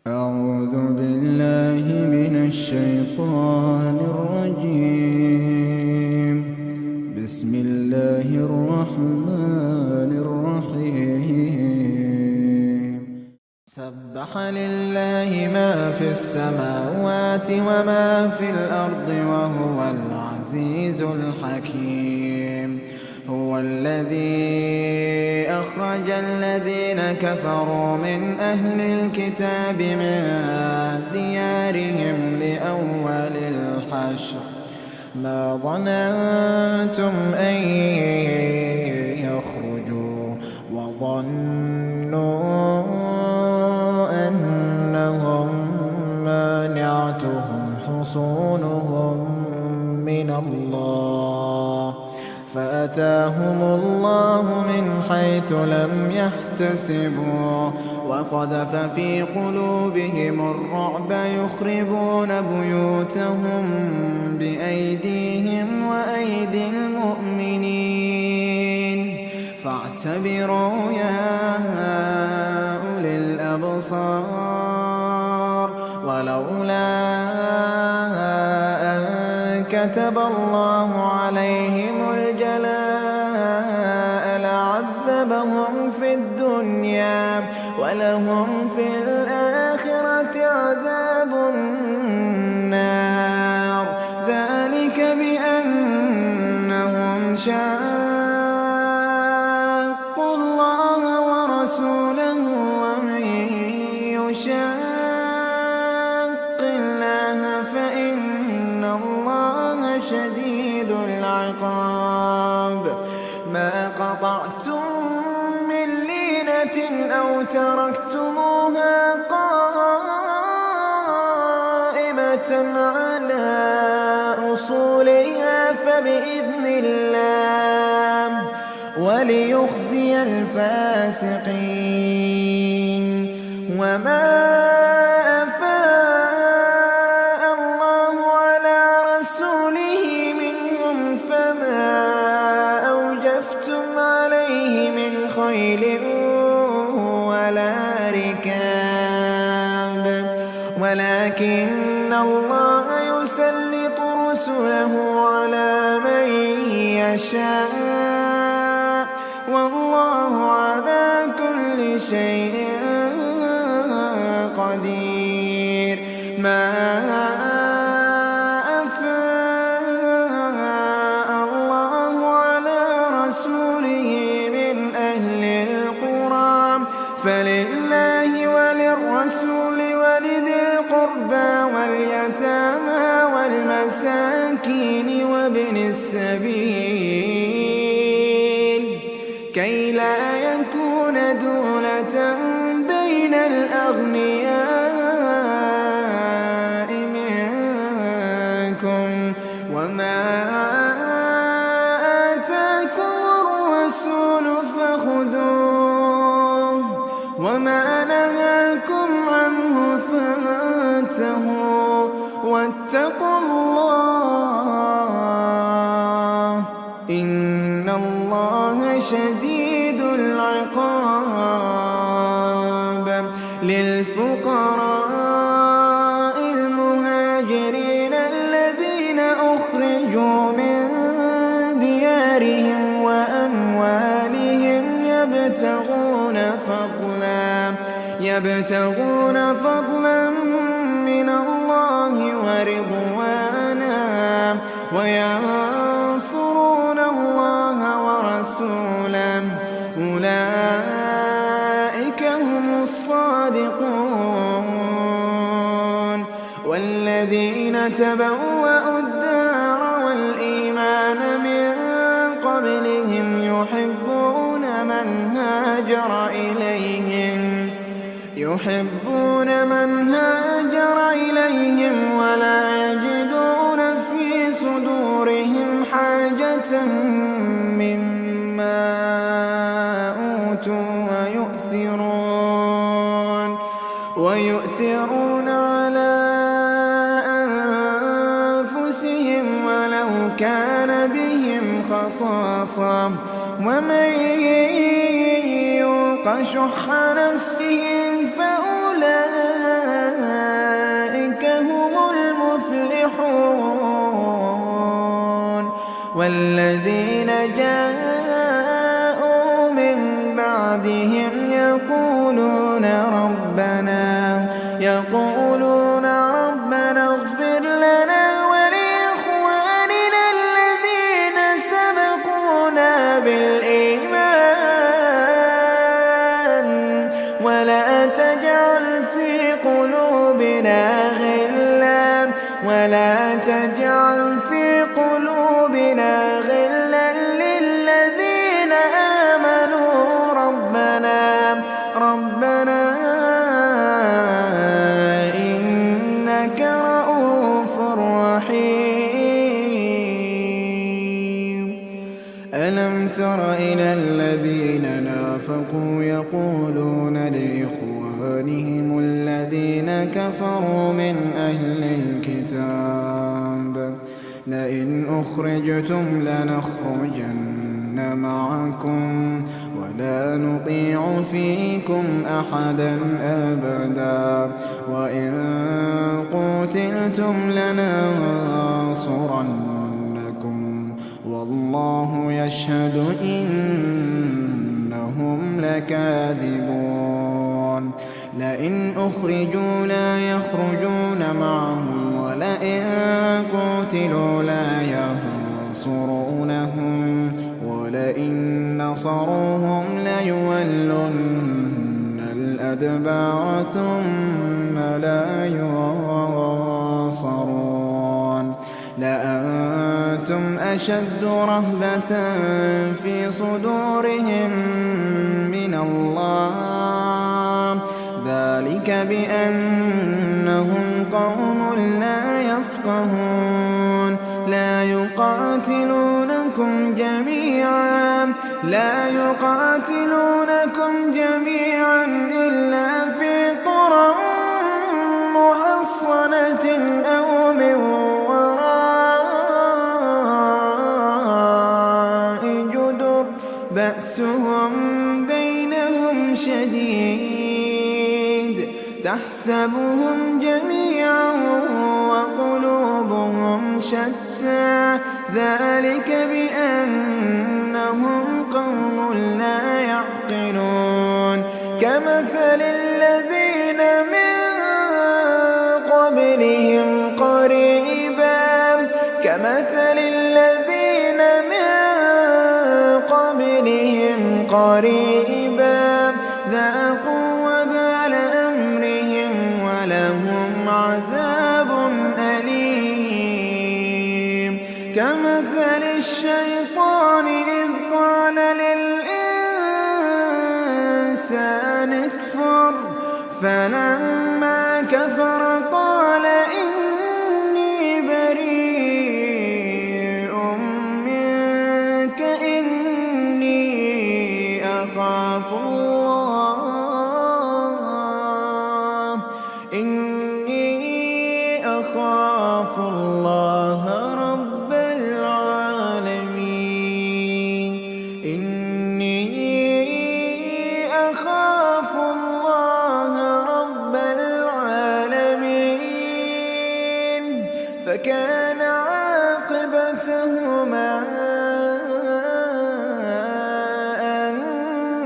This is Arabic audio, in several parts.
أعوذ بالله من الشيطان الرجيم. بسم الله الرحمن الرحيم. سبح لله ما في السماوات وما في الأرض وهو العزيز الحكيم. هو الذي أخرج الذين كفروا من أهل الكتاب من ديارهم لأول الحشر ما ظننتم أن يخرجوا وظنوا أنهم مانعتهم حصونهم من الله فأتاهم الله من حيث لم يحتسبوا وقذف في قلوبهم الرعب يخربون بيوتهم بأيديهم وأيدي المؤمنين فاعتبروا يا أولي الأبصار. ولولا أن كتب الله عليهم الجلاء لعذبهم في الدنيا ولهم في الآخرة عذاب النار ذلك بأنهم شاقوا الله ورسوله ومن يشاق الله فإن الله شديد العقاب. ما قطعتم من لينة أو تركتموها قائمة على أصولها فبإذن الله وليخزي الفاسقين. وما أفاء الله على رسوله منهم فما أوجفتم عليه من خيل ولا ركاب ولكن الله يسلط رسله على من يشاء والله على كل شيء قدير. ما أفاء الله على رسوله من أهل القرى فلله وللرسول ولذي القربى واليتامى والمساكين وابن السبيل كي لا يكون دولة بين الأغنياء منكم. وما آتاكم الرسول فخذوه وما نهاكم عنه فانتهوا واتقوا الله إن الله شديد العقاب. للفقراء المهاجرين الذين أخرجوا من ديارهم وأموالهم يبتغون فضلا من الله ورضوانا وينصرون الله ورسوله أولئك هم الصادقون. والذين تبوأوا الدار والإيمان من قبلهم يحبون من هاجر إليهم ولا يجدون في صدورهم حاجة مما أوتوا ويؤثرون على أنفسهم ولو كان بهم خصاصة ومن يوق شح نفسه فأولئك والذين جاءوا من بعدهم يقولون ربنا اغفر لنا ولإخواننا الذين سبقونا بالإيمان ولا تجعل في قلوبنا غلا للذين آمنوا ربنا إنك رؤوف رحيم. ألم تر إلى الذين نافقوا يقولون لإخوانهم الذين كفروا من أهل الكتاب لئن أخرجتم لنخرجن معكم ولا نطيع فيكم أحدا أبدا وإن قتلتم لننصرنكم والله يشهد إنهم لكاذبون. لئن أخرجوا لا يخرجون معهم ولئن قتلوا لا ينصرونهم ولئن نصروهم ليولن الأدبار ثم لا ينصرون. لأنتم أشد رهبة في صدورهم من الله ذلك بأنهم قوم لا يفقهون. لا يقاتلونكم جميعا إلا في قرى محصنة أو من وراء جدر بأسهم بينهم شديد تحسبهم جميعا وقلوبهم شتى ذلك بأنهم قوم لا يعقلون. كمثل الذين من قبلهم قريبا ذاقوا وبال أمرهم ولهم عذاب أليم. كمثل الشيطان إذ قال للإنسان اكفر فلما كفر قال إني بريء منك إني أخاف الله رب العالمين. إني أخاف الله رب العالمين. فكان عاقبتهما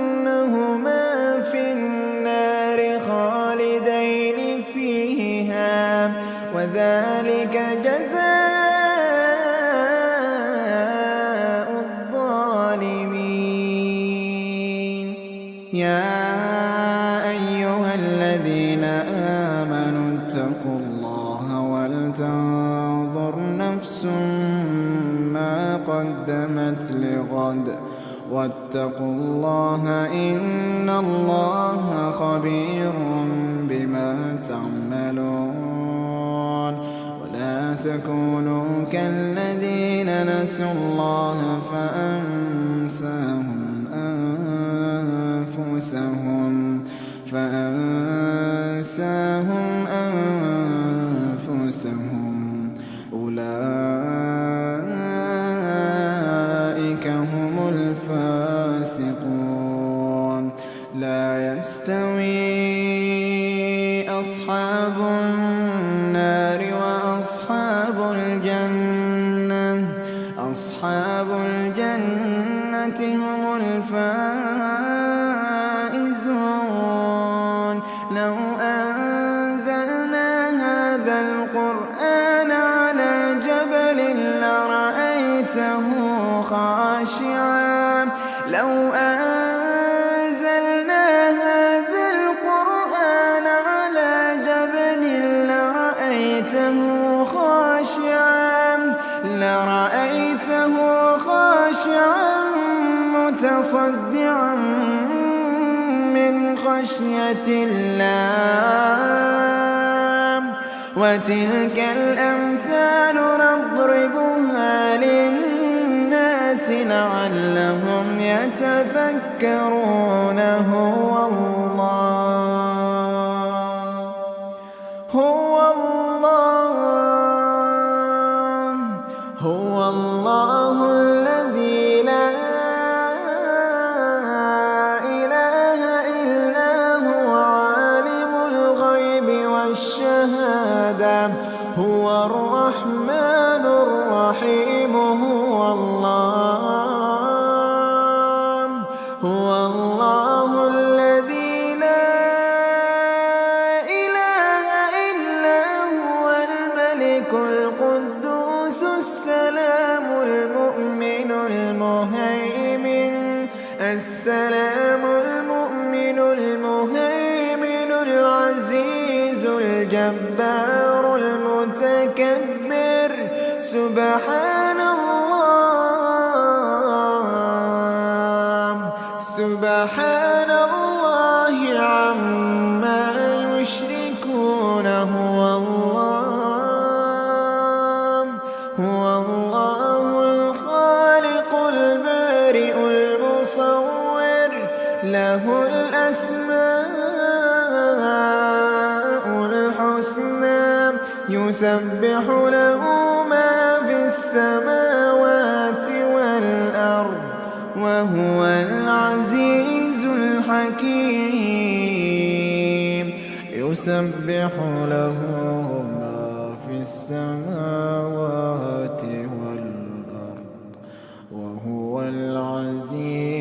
أنهما في النار خالدين فيها وذلك جزاء الظالمين. يا أيها الذين آمنوا اتقوا الله ولتنظر نفس ما قدمت لغد واتقوا الله إن الله خبير بما تعملون. ولا تكونوا كالذين نسوا الله فأنساهم أنفسهم أولئك هم الفاسقون. لا يستوي أصحاب النار وأصحاب الجنة. أصحاب متصدعا من خشية الله وتلك الأمثال نضربها للناس لعلهم يتفكرون. هو الله الذي لا إله إلا هو عالم الغيب والشهادة هو الرحمن الرحيم. هو الله الذي لا إله إلا هو الملك القدوس السلام المؤمن المهيمن العزيز الجبار المتكبر. سبحان الله عما يشركون. هو الله الخالق البارئ المصور له الأسماء الحسنى يسبح له ما في السماوات والأرض وهو العزيز الحكيم. يسبح له ما في السماوات والأرض وهو العزيز